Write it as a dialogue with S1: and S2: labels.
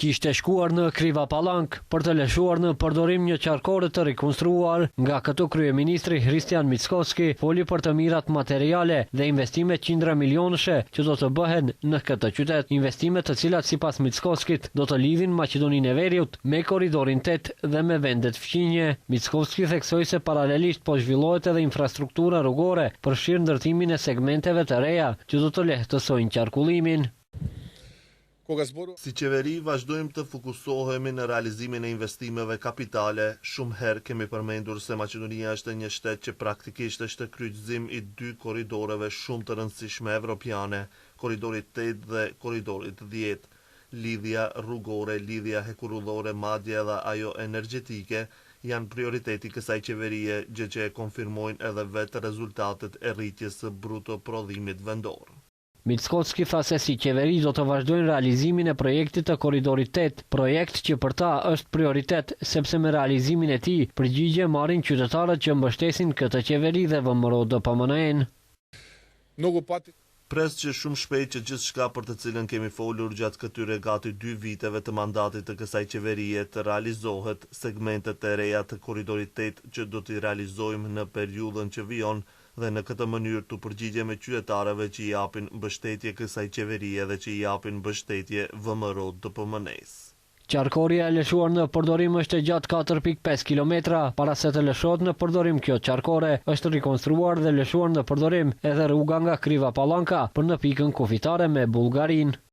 S1: kishte shkuar në Kriva Palank për të lëshuar në përdorim një qarkore të rikonstruar. Nga këtu kryeministri Hristian Mickoski foli për të mirat materiale dhe investime qindra milionëshe që do të bëhen në këtë qytet, investime të cilat sipas Mickoskit do të lidhin Maqedoninë e Veriut me korridorin 8 dhe me vendet fqinje. Mickoski theksoi se paralelisht po zhvillohet edhe infrastruktura rrugore për fshirë ndërtimin e segmenteve të reja që do të lehtësojnë qarkullimin.
S2: Si qeveri vazhdojmë të fokusohemi në realizimin e investimeve kapitale. Shumë herë kemi përmendur se Maqedonia është një shtet që praktikisht është kryqëzim i 2 korridoreve shumë të rëndësishme evropiane, korridorit 8 dhe korridorit 10. Lidhja rrugore, lidhja hekurullore, madje edhe ajo energjetike janë prioriteti kësaj qeverie, gjë që e konfirmojnë edhe vetë rezultatet e rritjes së bruto prodhimit vendor.
S1: Mickoski tha se si qeveri do të vazhdojnë realizimin e projektit të korridorit 8, projekt që për ta është prioritet sepse me realizimin e tij përgjigje marrin qytetarët që mbështesin këtë qeveri dhe VMRO DPMNE-n.
S2: Pres që shumë shpejt që gjithçka për të cilën kemi folur gjatë këtyre gati 2 viteve të mandatit të kësaj qeverie të realizohet, segmentet e reja të korridorit 8 që do t'i realizojmë në periudhën që vijon dhe në këtë mënyrë të përgjigje me qytetarëve që i japin mbështetje kësaj qeverie dhe që i japin mbështetje VMRO DPMNE-s.
S1: Qarkoria e lëshuar në përdorim është e gjatë 4.5 kilometra. Para se të lëshohet në përdorim kjo qarkore, është rikonstruar dhe lëshuar në përdorim edhe rruga nga Kriva Palanka për në pikën kufitare me Bullgarinë.